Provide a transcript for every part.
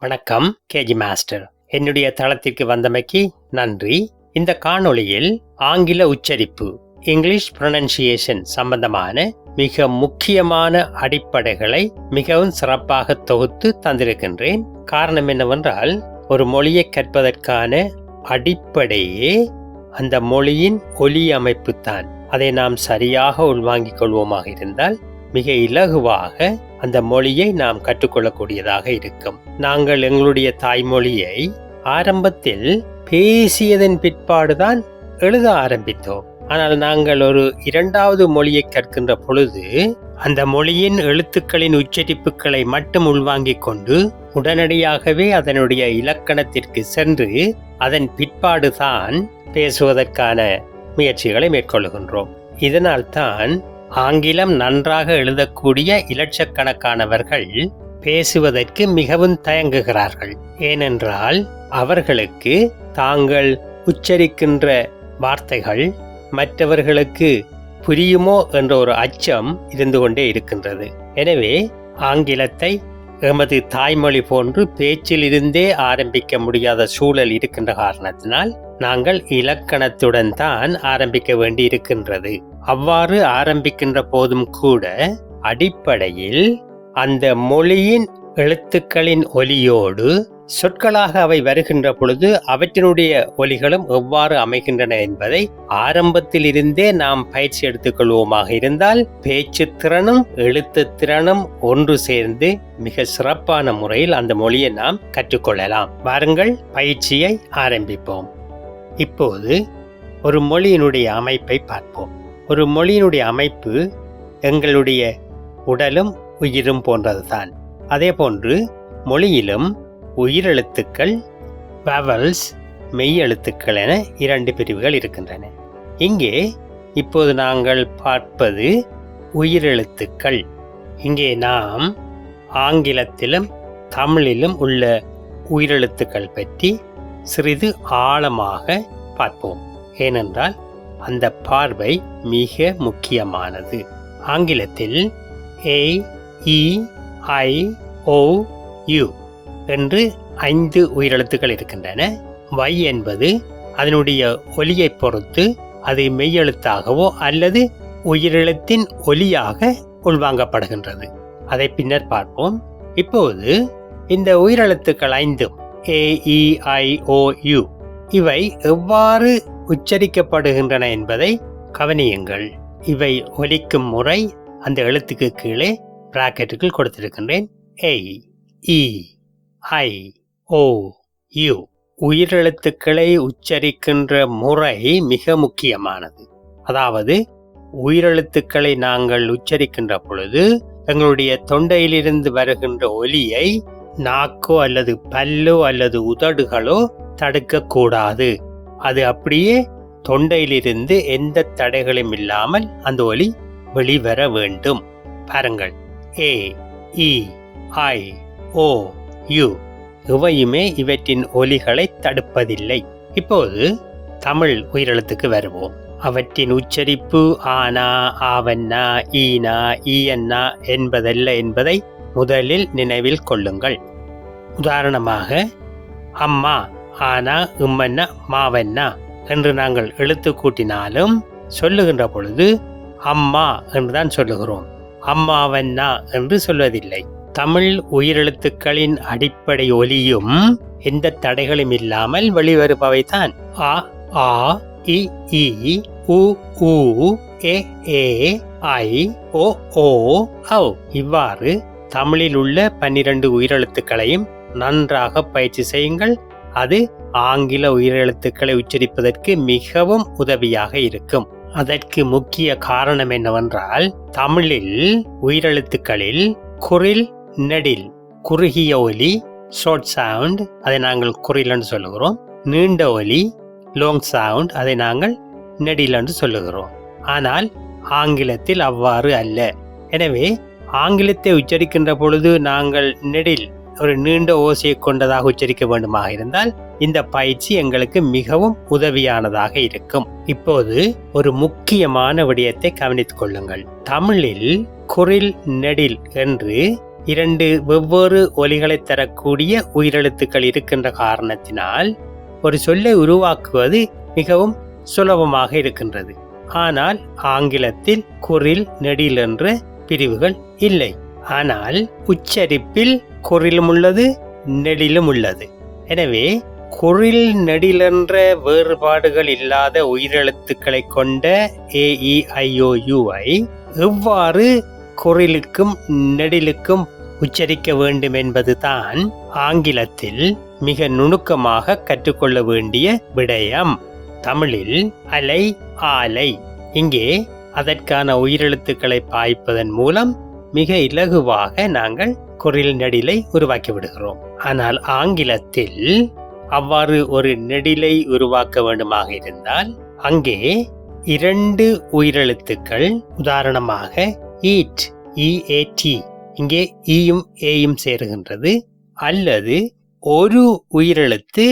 வணக்கம் KG master. என்னுடைய தளத்திற்கு வந்தமைக்கு நன்றி. இந்த காணொளியில் ஆங்கில உச்சரிப்பு இங்கிலீஷ் ப்ரொனன்சியேஷன் சம்பந்தமான மிக முக்கியமான அடிப்படைகளை மிகவும் சிறப்பாக தொகுத்து தந்திருக்கின்றேன். காரணம் என்னவென்றால், ஒரு மொழியை கற்பதற்கான அடிப்படையே அந்த மொழியின் ஒலி அமைப்பு தான். அதை நாம் சரியாக உள்வாங்கிக் கொள்வோமாக இருந்தால் மிக இலகுவாக அந்த மொழியை நாம் கற்றுக்கொள்ளக்கூடியதாக இருக்கும். நாங்கள் எங்களுடைய தாய்மொழியை ஆரம்பத்தில் பேசியதன் பிற்பாடுதான் எழுத ஆரம்பித்தோம். ஆனால் நாங்கள் ஒரு இரண்டாவது மொழியை கற்கின்ற பொழுது அந்த மொழியின் எழுத்துக்களின் உச்சரிப்புகளை மட்டும் உள்வாங்கிக் கொண்டு உடனடியாகவே அதனுடைய இலக்கணத்திற்கு சென்று அதன் பிற்பாடுதான் பேசுவதற்கான முயற்சிகளை மேற்கொள்கின்றோம். இதனால்தான் ஆங்கிலம் நன்றாக எழுதக்கூடிய இலட்சக்கணக்கானவர்கள் பேசுவதற்கு மிகவும் தயங்குகிறார்கள். ஏனென்றால் அவர்களுக்கு தாங்கள் உச்சரிக்கின்ற வார்த்தைகள் மற்றவர்களுக்கு புரியுமோ என்ற ஒரு அச்சம் இருந்து கொண்டே இருக்கின்றது. எனவே ஆங்கிலத்தை எமது தாய்மொழி போன்று பேச்சில் இருந்தே ஆரம்பிக்க முடியாத சூழல் இருக்கின்ற காரணத்தினால் நாங்கள் இலக்கணத்துடன் தான் ஆரம்பிக்க வேண்டி இருக்கின்றது. அவ்வாறு ஆரம்பிக்கின்ற போதும் கூட அடிப்படையில் அந்த மொழியின் எழுத்துக்களின் ஒலியோடு சொற்களாக அவை வருகின்ற பொழுது அவற்றினுடைய ஒலிகளும் எவ்வாறு அமைகின்றன என்பதை ஆரம்பத்தில் இருந்தே நாம் பயிற்சி எடுத்துக்கொள்வோமாக இருந்தால் பேச்சு திறனும் எழுத்து திறனும் ஒன்று சேர்ந்து மிக சிறப்பான முறையில் அந்த மொழியை நாம் கற்றுக்கொள்ளலாம். வாருங்கள், பயிற்சியை ஆரம்பிப்போம். இப்போது ஒரு மொழியினுடைய அமைப்பை பார்ப்போம். ஒரு மொழியினுடைய அமைப்பு எங்களுடைய உடலும் உயிரும் போன்றதுதான். அதே போன்று மொழியிலும் உயிரெழுத்துக்கள், வவல்ஸ், மெய்யெழுத்துக்கள் என இரண்டு பிரிவுகள் இருக்கின்றன. இங்கே இப்போது நாங்கள் பார்ப்பது உயிரெழுத்துக்கள். இங்கே நாம் ஆங்கிலத்திலும் தமிழிலும் உள்ள உயிரெழுத்துக்கள் பற்றி சிறிது ஆழமாக பார்ப்போம். ஏனென்றால் அந்த பார்வை மிக முக்கியமானது. ஆங்கிலத்தில் A, E, I, O, U என்று 5 உயிரெழுத்துக்கள் இருக்கின்றன. Y என்பது அதனுடைய ஒலியை பொறுத்து அது மெய்யெழுத்தாகவோ அல்லது உயிரெழுத்தின் ஒலியாக உள்வாங்கப்படுகின்றது. அதை பின்னர் பார்ப்போம். இப்போது இந்த உயிரெழுத்துக்கள் 5 A, E, I, O, U இவை எவ்வாறு உச்சரிக்கப்படுகின்றன என்பதை கவனியுங்கள். இவை ஒலிக்கும் முறை அந்த எழுத்துக்கு கீழே பிராக்கெட்டுக்குள் கொடுத்திருக்கின்றேன். A, E, I, O, U உயிரெழுத்துக்களை உச்சரிக்கின்ற முறை மிக முக்கியமானது. அதாவது உயிரெழுத்துக்களை நாங்கள் உச்சரிக்கின்ற பொழுது எங்களுடைய தொண்டையிலிருந்து வருகின்ற ஒலியை நாக்கோ அல்லது பல்லோ அல்லது உதடுகளோ தடுக்கக்கூடாது. அது அப்படியே தொண்டையிலிருந்து எந்த தடைகளும் இல்லாமல் அந்த ஒலி வெளிவர வேண்டும். பாருங்கள், A, E, I, O, U இவையுமே இவற்றின் ஒலிகளை தடுப்பதில்லை. இப்போது தமிழ் உயிரெழுத்துக்கு வருவோம். அவற்றின் உச்சரிப்பு ஆனா, ஆவன்னா, ஈனா, ஈயன்னா என்பதல்ல என்பதை முதலில் நினைவில் கொள்ளுங்கள். உதாரணமாக அம்மா, ஆனா, உம்மன்னா, மாவன்னா என்று நாங்கள் எழுத்து கூட்டினாலும் சொல்லுகின்ற பொழுது அம்மா என்றுதான் சொல்லுகிறோம். அம்மாவன்னா என்று சொல்வதில்லை. தமிழ் உயிரெழுத்துக்களின் அடிப்படை ஒலியும் எந்த தடைகளும் இல்லாமல் வெளிவருபவை தான். அ, ஆ, இ, ஈ, உ, ஊ, ஏ, ஏ, ஐ, ஓ, ஓ, ஔ இவ்வாறு தமிழில் உள்ள 12 உயிரெழுத்துக்களையும் நன்றாக பயிற்சி செய்யுங்கள். அது ஆங்கில உயிரெழுத்துக்களை உச்சரிப்பதற்கு மிகவும் உதவியாக இருக்கும். அதற்கு முக்கிய காரணம் என்னவென்றால், தமிழில் உயிரெழுத்துக்களில் குரில், நெடில், குறுகிய ஒலி ஷார்ட் சவுண்ட் அதை நாங்கள் குரில் என்று சொல்லுகிறோம். நீண்ட ஒலி லாங் சவுண்ட் அதை நாங்கள் நெடில் என்று சொல்லுகிறோம். ஆனால் ஆங்கிலத்தில் அவ்வாறு அல்ல. எனவே ஆங்கிலத்தை உச்சரிக்கின்ற பொழுது நாங்கள் நெடில் ஒரு நீண்ட ஓசையை கொண்டதாக உச்சரிக்க வேண்டுமாக இருந்தால் இந்த பயிற்சி எங்களுக்கு மிகவும் உதவியானதாக இருக்கும். இப்போது ஒரு முக்கியமான விடயத்தை கவனித்துக் கொள்ளுங்கள். தமிழில் குரில், நெடில் என்று 2 வெவ்வேறு ஒலிகளை தரக்கூடிய உயிரெழுத்துக்கள் இருக்கின்ற காரணத்தினால் ஒரு சொல்லை உருவாக்குவது மிகவும் சுலபமாக இருக்கின்றது. ஆனால் ஆங்கிலத்தில் குறில் நெடில் என்ற பிரிவுகள் இல்லை. ஆனால் உச்சரிப்பில் குறிலும் உள்ளது, நெடிலும் உள்ளது. எனவே குறில் நெடில் என்ற வேறுபாடுகள் இல்லாத உயிரெழுத்துக்களை கொண்ட AEIOUஐ எவ்வாறு குறிலுக்கும் நெடிலுக்கும் உச்சரிக்க வேண்டும் என்பதுதான் ஆங்கிலத்தில் மிக நுணுக்கமாக கற்றுக்கொள்ள வேண்டிய விடயம். தமிழில் அலை, ஆலை. இங்கே அதற்கான உயிரெழுத்துக்களை பாய்ப்பதன் மூலம் மிக இலகுவாக நாங்கள் குறில் நெடிலை உருவாக்கி விடுகிறோம். ஆனால் ஆங்கிலத்தில் அவ்வாறு ஒரு நெடிலை உருவாக்க வேண்டுமாக இருந்தால் அங்கே 2 உயிரெழுத்துக்கள், உதாரணமாக ஈட், EAT, இங்கே ஈயும் ஏயும் சேருகின்றது. அல்லது ஒரு உயிரெழுத்து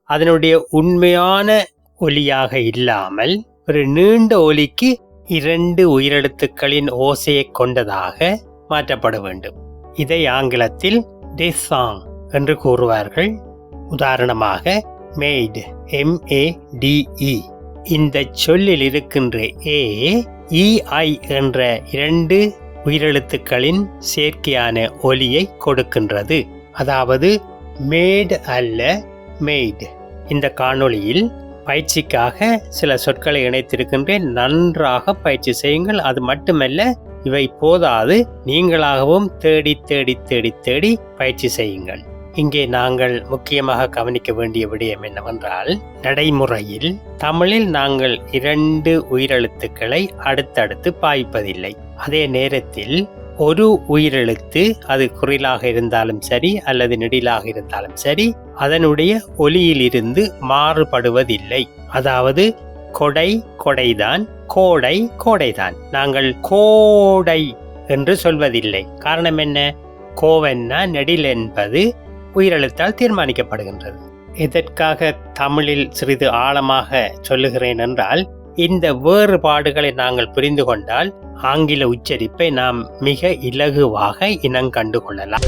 அதனுடைய உண்மையான ஒலியாக இல்லாமல் ஒரு நீண்ட ஒலிக்கு 2 உயிரெழுத்துக்களின் ஓசையை கொண்டதாக மாற்றப்பட வேண்டும். இதை ஆங்கிலத்தில் டிசாங் என்று கூறுவார்கள். உதாரணமாக மேட், MADE. இந்த சொல்லில் இருக்கின்ற ஏ, EI என்ற 2 உயிரெழுத்துக்களின் சேர்க்கையான ஒலியை கொடுக்கின்றது. அதாவது மேட் அல்ல, மெய்ட். இந்த காணொளியில் பயிற்சிக்காக சில சொற்களை இணைத்திருக்கின்றேன். நன்றாக பயிற்சி செய்யுங்கள். அது மட்டுமல்ல, இவை போதாது, நீங்களாகவும் தேடி தேடி தேடி தேடி பயிற்சி செய்யுங்கள். இங்கே நாங்கள் முக்கியமாக கவனிக்க வேண்டிய விடயம் என்னவென்றால், நடைமுறையில் தமிழில் நாங்கள் 2 உயிரெழுத்துக்களை அடுத்தடுத்து பாய்ப்பதில்லை. அதே நேரத்தில் ஒரு உயிரெழுத்து, அது குறிலாக இருந்தாலும் சரி அல்லது நெடிலாக இருந்தாலும் சரி, அதனுடைய ஒலியிலிருந்து மாறுபடுவதில்லை. அதாவது கொடை கொடைதான், கோடை கோடைதான். நாங்கள் கோடை என்று சொல்வதில்லை. காரணம் என்ன? கோவென்னா நெடில் என்பது உயிரெழுத்தால் தீர்மானிக்கப்படுகின்றது. இதற்காக தமிழில் சிறிது ஆழமாக சொல்லுகிறேன் என்றால், இந்த வேறுபாடுகளை நாங்கள் புரிந்து கொண்டால் ஆங்கில உச்சரிப்பை நாம் மிக இலகுவாக இனங்கண்டு கொள்ளலாம்.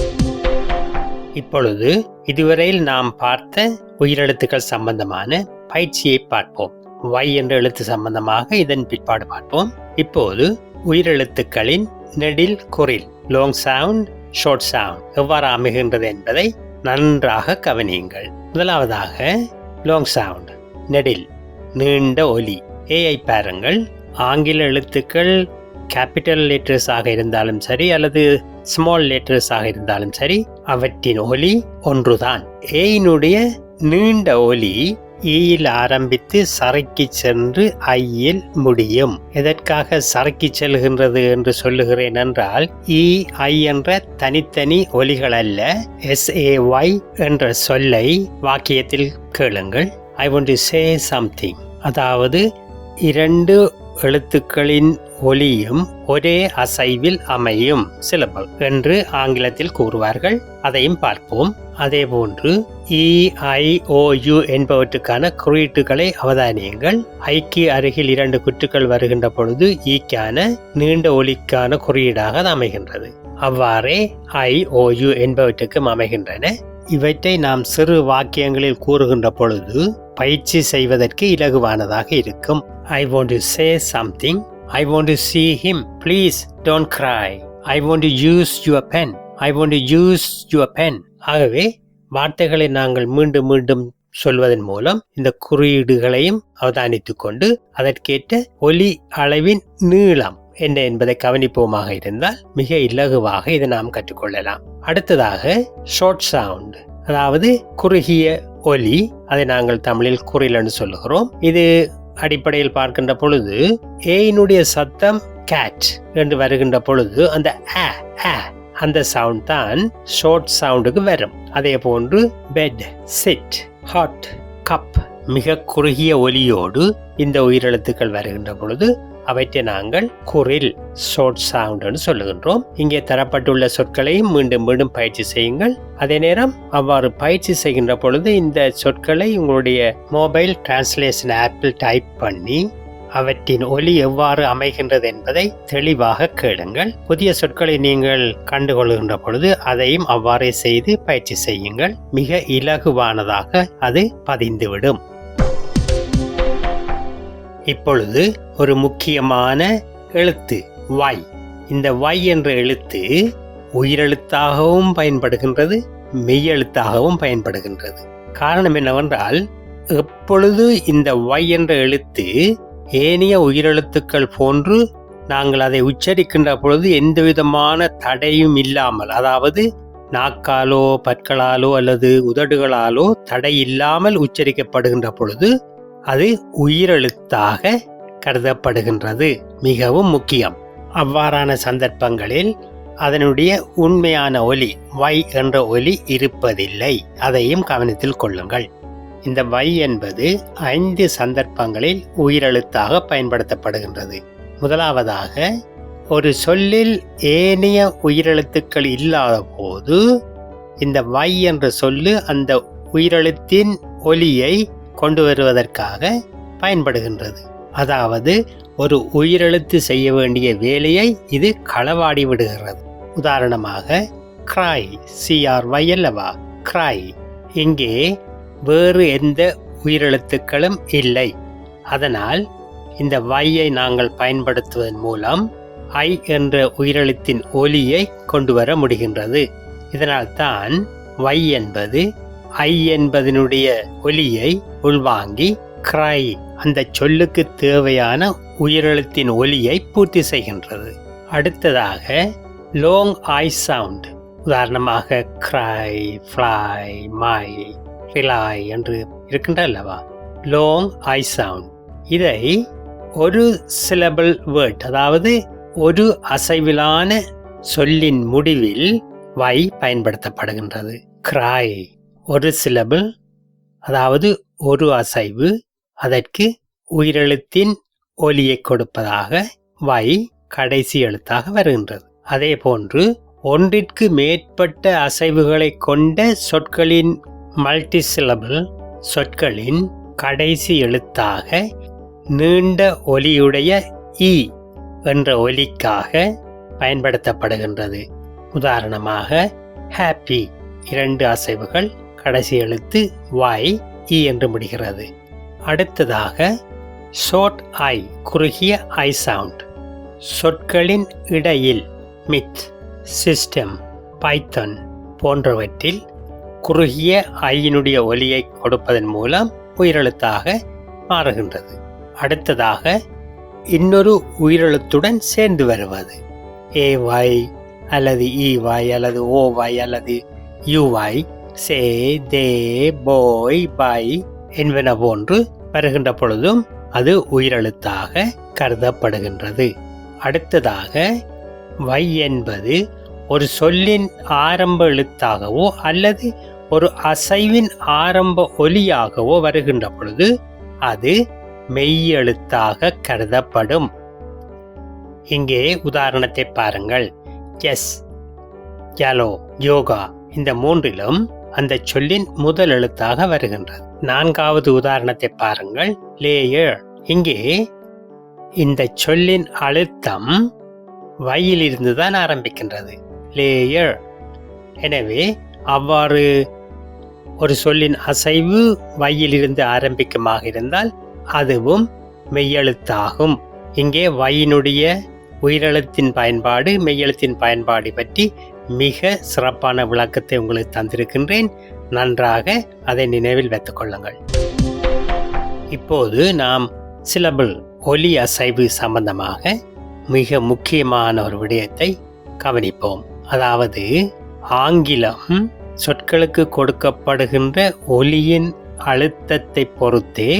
இப்பொழுது இதுவரையில் நாம் பார்த்த உயிரெழுத்துக்கள் சம்பந்தமான பயிற்சியை பார்ப்போம். Y என்ற எழுத்து சம்பந்தமாக இதன் பிற்பாடு பார்ப்போம். இப்போது உயிரெழுத்துக்களின் நெடில், குறில், லாங் சவுண்ட், ஷார்ட் சவுண்ட் எவ்வாறு அமைகின்றது என்பதை நன்றாக கவனியுங்கள். முதலாவதாக லாங் சவுண்ட், நெடில், நீண்ட ஒலி. ஏஐ பாருங்கள். ஆங்கில எழுத்துக்கள் கேபிட்டல் லெட்டர்ஸ் ஆக இருந்தாலும் சரி அல்லது ஸ்மால் லெட்டர்ஸ் ஆக இருந்தாலும் சரி, அவற்றின் ஒலி ஒன்றுதான். ஏயினுடைய நீண்ட ஒலி ஈயில் ஆரம்பித்து சறுக்கி சென்று ஐயில் முடியும். எதற்காக சறுக்கி செல்கின்றது என்று சொல்லுகிறேன் என்றால், EI என்ற தனித்தனி ஒலிகள் அல்ல, SAY என்ற சொல்லை வாக்கியத்தில் கேளுங்கள். I want to say something. அதாவது 2 எழுத்துக்களின் ஒலியும் ஒரே அசைவில் அமையும், சிலபல் என்று ஆங்கிலத்தில் கூறுவார்கள். அதையும் பார்ப்போம். அதே போன்று EIOU என்பவற்றுக்கான குறியீட்டுகளை அவதானியுங்கள். ஐக்கு அருகில் 2 குற்றுக்கள் வருகின்ற பொழுது ஈக்கான நீண்ட ஒலிக்கான குறியீடாக அது அமைகின்றது. அவ்வாறே IOU என்பவற்றுக்கும் அமைகின்றன. இவற்றை நாம் சிறு வாக்கியங்களில் கூறுகின்ற பொழுது பயிற்சி செய்வதற்கு இலகுவானதாக இருக்கும். I want to say something. I want to see him. Please don't cry. I want to use your pen. I want to use your pen. ஆகவே வார்த்தைகளை நாங்கள் மீண்டும் மீண்டும் சொல்வதன் மூலம் இந்த குறியீடுகளையும் அவதானித்துக் கொண்டு அதற்கேற்ற ஒலி அளவின் நீளம் என்ன என்பதை கவனிப்போமாக இருந்தால் மிக இலகுவாக இதை நாம் கற்றுக்கொள்ளலாம். அடுத்ததாக ஷார்ட் சவுண்ட், அதாவது குறுகிய ஒலி. அதை நாங்கள் தமிழில் குறில் என்று சொல்லுகிறோம். இது அடிப்படையில் பார்க்கின்ற பொழுது ஏயினுடைய சத்தம் கேட் என்று வருகின்ற பொழுது அந்த அந்த சவுண்ட் தான் ஷார்ட் சவுண்டுக்கு வரும். அதே போன்று பெட், சிட், ஹாட், கப் மிக குறுகிய ஒலியோடு இந்த உயிரெழுத்துக்கள் வருகின்ற பொழுது அவற்றை நாங்கள் குறில், ஷார்ட் சவுண்ட் என்று சொல்லுகின்றோம். இங்கே தரப்பட்டுள்ள சொற்களையும் மீண்டும் மீண்டும் பயிற்சி செய்யுங்கள். அதே நேரம் அவ்வாறு பயிற்சி செய்கின்ற பொழுது இந்த சொற்களை உங்களுடைய மொபைல் டிரான்ஸ்லேஷன் ஆப்பில் டைப் பண்ணி அவற்றின் ஒலி எவ்வாறு அமைகின்றது என்பதை தெளிவாக கேளுங்கள். புதிய சொற்களை நீங்கள் கண்டுகொள்கின்ற பொழுது அதையும் அவ்வாறே செய்து பயிற்சி செய்யுங்கள். மிக இலகுவானதாக அது பதிந்துவிடும். இப்பொழுது ஒரு முக்கியமான எழுத்து Y. இந்த Y என்ற எழுத்து உயிரெழுத்தாகவும் பயன்படுகின்றது, மெய்யெழுத்தாகவும் பயன்படுகின்றது. காரணம் என்னவென்றால், எப்பொழுது இந்த Y என்ற எழுத்து ஏனைய உயிரெழுத்துக்கள் போன்று நாங்கள் அதை உச்சரிக்கின்ற பொழுது எந்தவிதமான தடையும் இல்லாமல், அதாவது நாக்காலோ பற்களாலோ அல்லது உதடுகளாலோ தடை இல்லாமல் உச்சரிக்கப்படுகின்ற பொழுது அது உயிரெழுத்தாக கருதப்படுகின்றது. மிகவும் முக்கியம். அவ்வாறான சந்தர்ப்பங்களில் அதனுடைய உண்மையான ஒலி Y என்ற ஒலி இருப்பதில்லை. அதையும் கவனத்தில் கொள்ளுங்கள். இந்த Y என்பது 5 சந்தர்ப்பங்களில் உயிரெழுத்தாக பயன்படுத்தப்படுகின்றது. முதலாவதாக, ஒரு சொல்லில் ஏனைய உயிரெழுத்துக்கள் இல்லாத போது இந்த Y என்ற சொல்லு அந்த உயிரெழுத்தின் ஒலியை கொண்டு வருவதற்காக பயன்படுகின்றது. அதாவது ஒரு உயிரெழுத்து செய்ய வேண்டிய வேலையை இது களவாடி விடுகிறது. உதாரணமாக cry, CRY அல்லவா, cry. இங்கே வேறு எந்த உயிரெழுத்துக்களும் இல்லை. அதனால் இந்த Y-ஐ நாங்கள் பயன்படுத்துவதன் மூலம் I என்ற உயிரெழுத்தின் ஒலியை கொண்டு வர முடிகின்றது. இதனால் தான் Y என்பது I என்பதனுடைய ஒலியை உள்வாங்கி cry அந்த சொல்லுக்கு தேவையான உயிரெழுத்தின் ஒலியை பூர்த்தி செய்கின்றது. அடுத்ததாக long I sound. உதாரணமாக cry, fly, my, rely என்று இருக்கின்ற அல்லவா, long I sound. இதை ஒரு syllable word, அதாவது ஒரு அசைவிலான சொல்லின் முடிவில் Y பயன்படுத்தப்படுகின்றது. cry ஒரு syllable, அதாவது ஒரு அசைவு, அதற்கு உயிரெழுத்தின் ஒலியை கொடுப்பதாக Y கடைசி எழுத்தாக வருகின்றது. அதே போன்று ஒன்றிற்கு மேற்பட்ட அசைவுகளை கொண்ட சொற்களின் மல்டிசிலபிள் சொற்களின் கடைசி எழுத்தாக நீண்ட ஒலியுடைய E என்ற ஒலிக்காக பயன்படுத்தப்படுகின்றது. உதாரணமாக happy 2 அசைவுகள், கடைசி எழுத்து Y, E என்று முடிகிறது. அடுத்ததாக ஷார்ட் I, குறுகிய I சவுண்ட். சொற்களின் இடையில் மித், சிஸ்டம், பைத்தன் போன்றவற்றில் குறுகிய ஐயினுடைய ஒலியை கொடுப்பதன் மூலம் உயிரெழுத்தாக மாறுகின்றது. அடுத்ததாக இன்னொரு உயிரெழுத்துடன் சேர்ந்து வருவது AY அல்லது EY அல்லது OY அல்லது UY, சே, தே, போய், பை என்பன போன்று வருகின்ற பொழுதும் அது உயிரெழுத்தாக கருதப்படுகின்றது. அடுத்ததாக Y என்பது ஒரு சொல்லின் ஆரம்ப எழுத்தாகவோ அல்லது ஒரு அசைவின் ஆரம்ப ஒலியாகவோ வருகின்ற பொழுது அது மெய்யெழுத்தாக கருதப்படும். இங்கே உதாரணத்தை பாருங்கள். எஸ், யலோ, யோகா இந்த மூன்றிலும் அந்த சொல்லின் முதல் எழுத்தாக வருகின்றது. 4வது உதாரணத்தை பாருங்கள். லேயர். இங்கே இந்த சொல்லின் அழுத்தம் வையிலிருந்து தான் ஆரம்பிக்கின்றது. லேயர். எனவே அவ்வாறு ஒரு சொல்லின் அசைவு வையிலிருந்து ஆரம்பிக்குமாக இருந்தால் அதுவும் மெய்யெழுத்தாகும். இங்கே வையினுடைய உயிரெழுத்தின் பயன்பாடு, மெய்யெழுத்தின் பயன்பாடு பற்றி மிக சிறப்பான விளக்கத்தை உங்களுக்கு தந்திருக்கின்றேன். நன்றாக அதை நினைவில் வைத்துக் கொள்ளுங்கள். இப்போது நாம் சிலபிள், ஒலி அசைவு சம்பந்தமாக மிக முக்கியமான ஒரு விடயத்தை கவனிப்போம். அதாவது ஆங்கிலம் சொற்களுக்கு கொடுக்கப்படுகின்ற ஒலியின் அழுத்தத்தை பொறுத்தே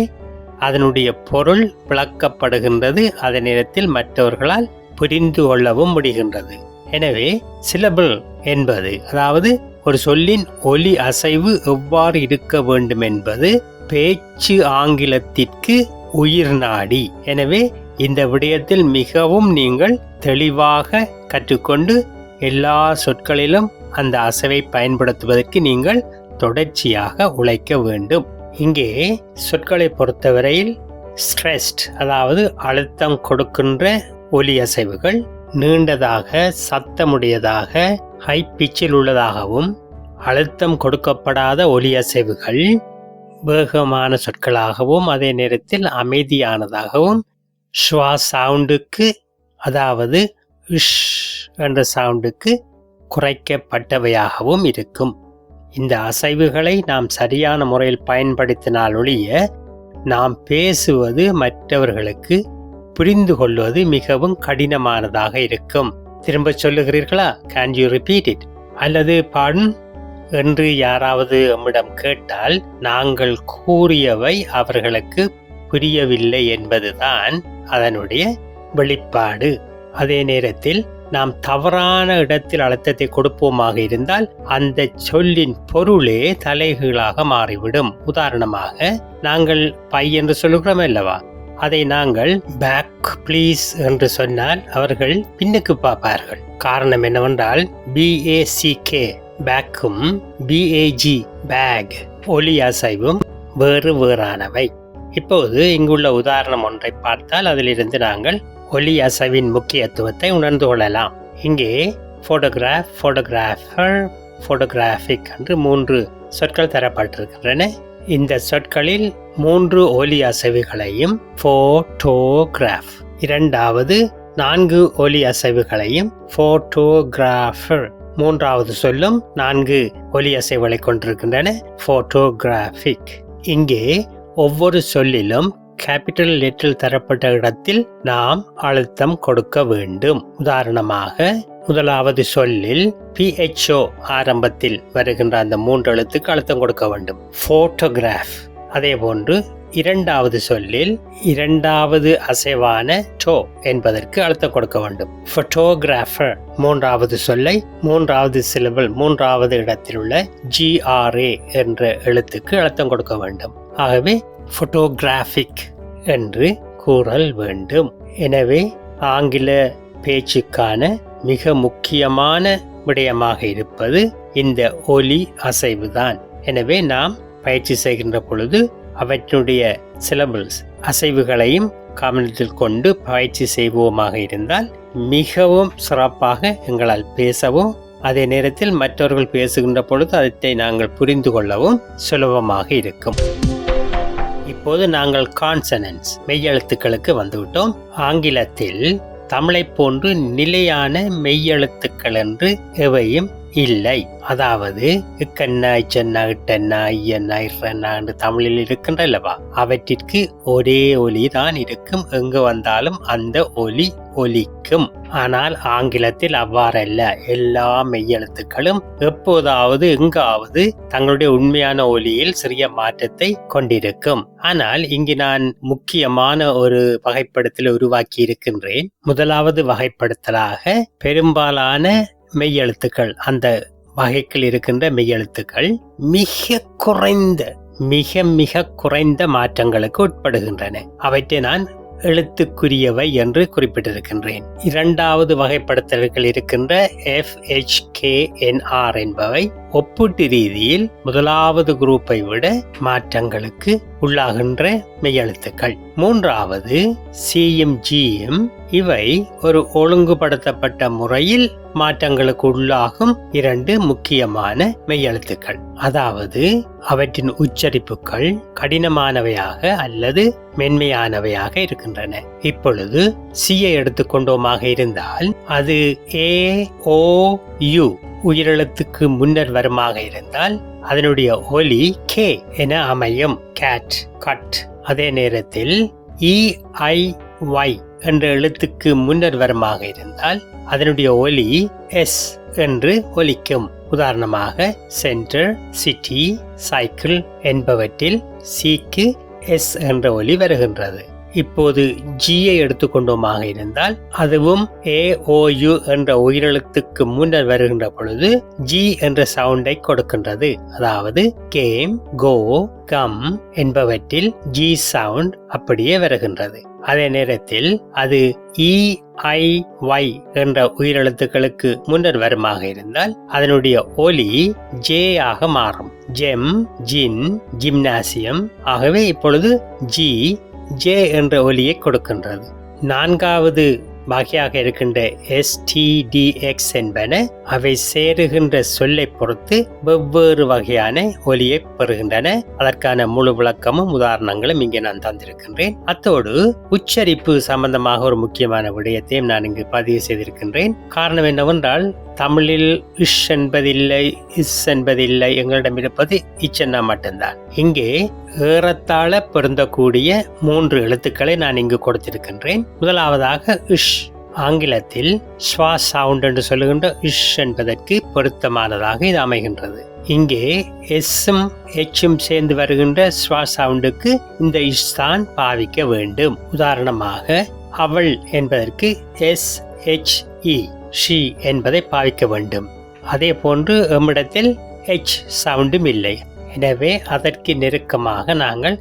அதனுடைய பொருள் விளக்கப்படுகின்றது. அதே நேரத்தில் மற்றவர்களால் புரிந்து கொள்ளவும் முடிகின்றது. எனவே சிலபிள் என்பது, அதாவது ஒரு சொல்லின் ஒலி அசைவு எவ்வாறு இருக்க வேண்டும் என்பது பேச்சு ஆங்கிலத்திற்கு உயிர் நாடி. எனவே இந்த விடயத்தில் மிகவும் நீங்கள் தெளிவாக கற்றுக்கொண்டு எல்லா சொற்களிலும் அந்த அசைவை பயன்படுத்துவதற்கு நீங்கள் தொடர்ச்சியாக உழைக்க வேண்டும். இங்கே சொற்களை பொறுத்தவரையில் ஸ்ட்ரெஸ்ட் அதாவது அழுத்தம் கொடுக்கின்ற ஒலி அசைவுகள் நீண்டதாக சத்தமுடையதாக ஹை பிச்சில் உள்ளதாகவும், அழுத்தம் கொடுக்கப்படாத ஒலி அசைவுகள் வேகமான சொற்களாகவும் அதே நேரத்தில் அமைதியானதாகவும் ஷ்வா சவுண்டுக்கு அதாவது இஷ் என்ற சவுண்டுக்கு குறைக்கப்பட்டவையாகவும் இருக்கும். இந்த அசைவுகளை நாம் சரியான முறையில் பயன்படுத்தினால் ஒழிய நாம் பேசுவது மற்றவர்களுக்கு புரிந்து கொள்வது மிகவும் கடினமானதாக இருக்கும். திரும்ப சொல்லுகிறீர்களா? Can you repeat it? அல்லது பாடன் என்று யாராவது நம்மிடம் கேட்டால் நாங்கள் கூறியவை அவர்களுக்கு புரியவில்லை என்பதுதான் அதனுடைய வெளிப்பாடு. அதே நேரத்தில் நாம் தவறான இடத்தில் அழுத்தத்தை கொடுப்போமாக இருந்தால் அந்த சொல்லின் பொருளே தலைகீழாக மாறிவிடும். உதாரணமாக, நாங்கள் பை என்று சொல்லுகிறோம் அல்லவா, அதை நாங்கள் பேக் ப்ளீஸ் என்று சொன்னால் அவர்கள் பின்னுக்கு பார்ப்பார்கள். காரணம் என்னவென்றால் BACK பேக்கும் BAG பேக் ஒலி அசைவும் வேறு வேறானவை. இப்போது இங்குள்ள உதாரணம் ஒன்றை பார்த்தால் அதிலிருந்து நாங்கள் ஒலி அசைவின் முக்கியத்துவத்தை உணர்ந்து கொள்ளலாம். இங்கே போட்டோகிராஃப், போட்டோகிராஃபர், போட்டோகிராஃபிக் என்று 3 சொற்கள் தரப்பட்டிருக்கின்றன. இந்த சொற்களில் 3 ஒலி அசைவுகளையும் போட்டோகிராஃப், இரண்டாவது 4 ஒலி அசைவுகளையும் போட்டோகிராஃபர், மூன்றாவது சொல்லும் 4 ஒலி அசைவுகளை கொண்டிருக்கின்றன, போட்டோகிராஃபிக். இங்கே ஒவ்வொரு சொல்லிலும் கேபிட்டல் லெட்டரில் தரப்பட்ட இடத்தில் நாம் அழுத்தம் கொடுக்க வேண்டும். உதாரணமாக, முதலாவது சொல்லில் PHO ஆரம்பத்தில் வருகின்ற அந்த 3 எழுத்துக்கு அழுத்தம் கொடுக்க வேண்டும், போட்டோகிராஃப். அதே போன்று இரண்டாவது சொல்லில் இரண்டாவது அசைவான டோ என்பதற்கு அழுத்தம் கொடுக்க வேண்டும், போட்டோகிராஃபர். மூன்றாவது சொல்லை மூன்றாவது சிலபிள், மூன்றாவது இடத்தில் உள்ள GRA என்ற எழுத்துக்கு அழுத்தம் கொடுக்க வேண்டும். ஆகவே போட்டோகிராஃபிக் என்று கூறல் வேண்டும். எனவே ஆங்கில பேச்சுக்கான மிக முக்கியமான விடயமாக இருப்பது இந்த ஒலி அசைவுதான். எனவே நாம் பயிற்சி செய்கின்ற பொழுது அவற்றுடைய சிலபிள்ஸ் அசைவுகளையும் கவனத்தில் கொண்டு பயிற்சி செய்வோமாக இருந்தால் மிகவும் சிறப்பாக எங்களால் பேசவும், அதே நேரத்தில் மற்றவர்கள் பேசுகின்ற பொழுது அதை நாங்கள் புரிந்து கொள்ளவும் சுலபமாக இருக்கும். இப்போது நாங்கள் கான்சனன்ஸ் மெய்யெழுத்துக்களுக்கு வந்துவிட்டோம். ஆங்கிலத்தில் தமிழை போன்று நிலையான மெய்யெழுத்துக்கள் என்று எவையும் இல்லை. அதாவது இக்கண்ணா, இச்சன்னா, இட்டன்னா, ஐயன்னா, இர்ரன்னா என்று தமிழில் இருக்கின்ற அல்லவா, அவற்றிற்கு ஒரே ஒலி தான் இருக்கும். எங்கு வந்தாலும் அந்த ஒலி ஒலிக்கும். ஆனால் ஆங்கிலத்தில் அவ்வாறல்ல. எல்லா மெய்யெழுத்துக்களும் எப்போதாவது எங்காவது தங்களுடைய உண்மையான ஒலியில் சிறிய மாற்றத்தை கொண்டிருக்கும். ஆனால் இங்கு நான் முக்கியமான ஒரு வகைப்படுத்தலை உருவாக்கி இருக்கின்றேன். முதலாவது வகைப்படுத்தலாக பெரும்பாலான மெய்யெழுத்துக்கள், அந்த வகைகள் இருக்கின்ற மெய்யெழுத்துக்கள் மிக மிக குறைந்த மாற்றங்களுக்கு உட்படுகின்றன. அவற்றை நான் எழுத்துக்குரியவை என்று குறிப்பிட்டிருக்கின்றேன். இரண்டாவது வகைப்படுத்தல்கள் இருக்கின்ற FHKNR என்பவை ஒப்பீட்டு ரீதியில் முதலாவது குரூப்பை விட மாற்றங்களுக்கு உள்ளாகின்ற மெய்யெழுத்துக்கள். மூன்றாவது CMGM, இவை ஒரு ஒழுங்குபடுத்தப்பட்ட முறையில் மாற்றங்களுக்கு உள்ளாகும் 2 முக்கியமான மெய்யெழுத்துக்கள். அதாவது அவற்றின் உச்சரிப்புகள் கடினமானவையாக அல்லது மென்மையானவையாக இருக்கின்றன. இப்பொழுது C-யை எடுத்துக்கொண்டோமாக இருந்தால் அது AOU உயிரெழுத்துக்கு முன்னர் வருமாக இருந்தால் அதனுடைய ஒலி K என அமையும், கேட், கட். அதே நேரத்தில் EIY என்ற எழுத்துக்கு முன்னர் வருமாக இருந்தால் அதனுடைய ஒலி S என்று ஒலிக்கும். உதாரணமாக சென்டர், சிட்டி, சைக்கிள் என்பவற்றில் C-க்கு S என்ற ஒலி வருகின்றது. இப்போது G-யை எடுத்துக்கொண்டோமாக இருந்தால் அதுவும் AOU என்ற உயிரெழுத்துக்கு முன்னர் வருகின்ற பொழுது G என்ற சவுண்டை கொடுக்கின்றது. அதாவது கேம், கோ, கம் என்பவற்றில் G சவுண்ட் அப்படியே வருகின்றது. அதே நேரத்தில் அது EIY என்ற உயிரெழுத்துக்களுக்கு முன்னர் வருமாக இருந்தால் அதனுடைய ஒலி J ஆக மாறும், ஜெம், ஜின், ஜிம்னாசியம். ஆகவே இப்பொழுது G ஜே என்ற ஒலியை கொடுக்கின்றது. நான்காவது வகையாக இருக்கின்ற STDX என்பன அவை சேருகின்ற சொல்லை பொறுத்து வெவ்வேறு வகையான ஒலியை பெறுகின்றன. அதற்கான முழு விளக்கமும் உதாரணங்களும் இங்கே நான் தந்திருக்கின்றேன். அத்தோடு உச்சரிப்பு சம்பந்தமாக ஒரு முக்கியமான விடயத்தையும் நான் இங்கு பதிவு செய்திருக்கின்றேன். காரணம் என்னவென்றால் தமிழில் இஷ் என்பதில்லை, இஸ் என்பதில்லை, எங்களிடம் இருப்பது இச்சென்னா மட்டும்தான். இங்கே ஏறத்தாழ பொருந்தக்கூடிய 3 எழுத்துக்களை நான் இங்கு கொடுத்திருக்கின்றேன். முதலாவதாக இஷ். ஆங்கிலத்தில் ஸ்வா சவுண்ட் என்று சொல்லுகின்ற இஷ் என்பதற்கு பொருத்தமானதாக இது அமைகின்றது. இங்கே எஸ்ஸும் எச்சும் சேர்ந்து வருகின்ற ஸ்வா சவுண்டுக்கு இந்த இஷ் தான் பாவிக்க வேண்டும். உதாரணமாக அவள் என்பதற்கு SHE, ஷி என்பதை பாவிக்க வேண்டும். அதே போன்று எம்மிடத்தில் H சவுண்டும் இல்லை. எனவே அதற்கு நெருக்கமாக நாங்கள்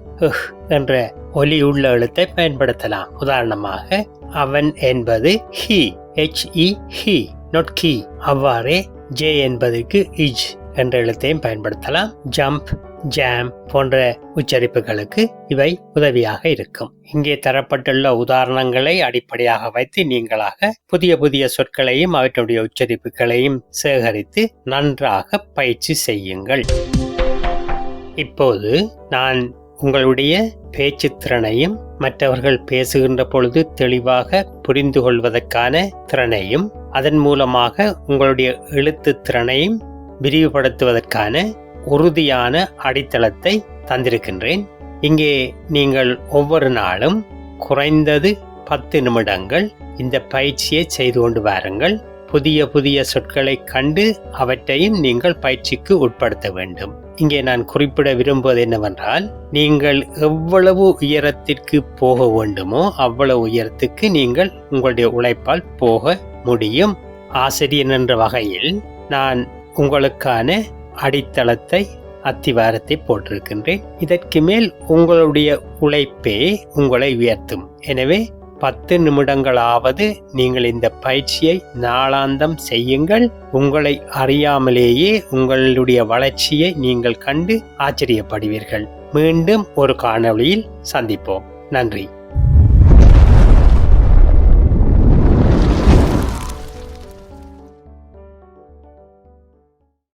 என்ற ஒலி உள்ள எழுத்தை பயன்படுத்தலாம். உதாரணமாக அவன் என்பது ஹி, HE, ஹி, not கி. அவ்வாறே ஜே என்பதற்கு இஜ் என்ற எழுத்தையும் பயன்படுத்தலாம். ஜம்ப், ஜாம் போன்ற உச்சரிப்புகளுக்கு இவை உதவியாக இருக்கும். இங்கே தரப்பட்டுள்ள உதாரணங்களை அடிப்படையாக வைத்து நீங்களாக புதிய புதிய சொற்களையும் அவற்றுடைய உச்சரிப்புகளையும் சேகரித்து நன்றாக பயிற்சி செய்யுங்கள். இப்போது நான் உங்களுடைய பேச்சு திறனையும் மற்றவர்கள் பேசுகின்ற பொழுது தெளிவாக புரிந்து கொள்வதற்கான திறனையும் அதன் மூலமாக உங்களுடைய எழுத்து திறனையும் விரிவுபடுத்துவதற்கான உறுதியான அடித்தளத்தை தந்திருக்கின்றேன். இங்கே நீங்கள் ஒவ்வொரு நாளும் குறைந்தது 10 நிமிடங்கள் இந்த பயிற்சியை செய்து கொண்டு வாருங்கள். புதிய புதிய சொற்களை கண்டு அவற்றையும் நீங்கள் பயிற்சிக்கு உட்படுத்த வேண்டும். இங்கே நான் குறிப்பிட விரும்புவது என்னவென்றால், நீங்கள் எவ்வளவு உயரத்திற்கு போக வேண்டுமோ அவ்வளவு உயரத்துக்கு நீங்கள் உங்களுடைய உழைப்பால் போக முடியும். ஆசிரியர் என்ற வகையில் நான் உங்களுக்கான அடித்தளத்தை அத்திவாரத்தை போட்டிருக்கின்றேன். இதற்கு மேல் உங்களுடைய உழைப்பே உங்களை உயர்த்தும். எனவே 10 நிமிடங்களாவது நீங்கள் இந்த பயிற்சியை நாளாந்தம் செய்யுங்கள். உங்களை அறியாமலேயே உங்களுடைய வளர்ச்சியை நீங்கள் கண்டு ஆச்சரியப்படுவீர்கள். மீண்டும் ஒரு காணொளியில் சந்திப்போம். நன்றி.